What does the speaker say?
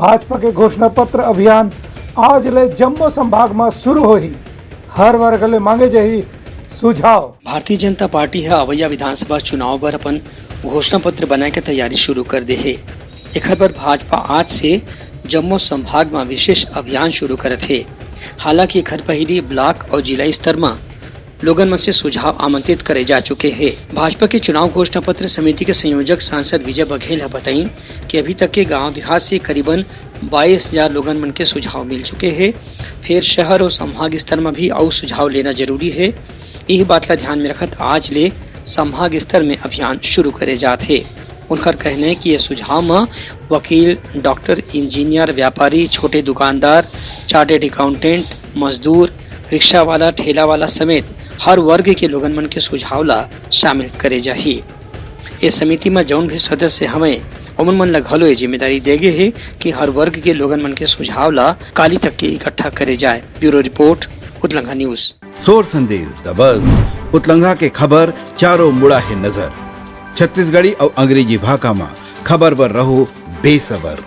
भाजपा के घोषणा पत्र अभियान आज ले जम्मू संभाग में शुरू होही। हर वर्ग ले मांगे जही सुझाव। भारतीय जनता पार्टी है अवैया विधानसभा चुनाव पर अपन घोषणा पत्र बनाए के तैयारी शुरू कर दे है। एक पर भाजपा आज से जम्मू संभाग में विशेष अभियान शुरू करत है। हालांकि घर पहली ब्लॉक और जिला स्तर में लोगन में से सुझाव आमंत्रित करे जा चुके हैं। भाजपा के चुनाव घोषणा पत्र समिति के संयोजक सांसद विजय बघेल है बताई कि अभी तक के गांव देहात से करीबन 22,000 लोगन मन के सुझाव मिल चुके हैं। फिर शहर और संभाग स्तर में भी और सुझाव लेना जरूरी है। यही बात का ध्यान में रखत आज ले संभाग स्तर में अभियान शुरू करे जाते। उनका कहना है कि यह सुझाव में वकील, डॉक्टर, इंजीनियर, व्यापारी, छोटे दुकानदार, चार्टेड अकाउंटेंट, मजदूर, रिक्शा वाला, ठेला वाला समेत हर वर्ग के लोगन मन के सुझाव ला शामिल करे जाही। इस समिति में जौन भी सदस्य हमें उमन मन ला घलो ये जिम्मेदारी देगे है कि हर वर्ग के लोगन मन के सुझाव ला काली तक के इकट्ठा करे जाए। ब्यूरो रिपोर्ट, उतलंघा न्यूज। सोर संदेश द बज़ उतलंघा के खबर चारों मुड़ा है नजर। छत्तीसगढ़ी और अंग्रेजी भाषा में खबर पर रहो बेसबर।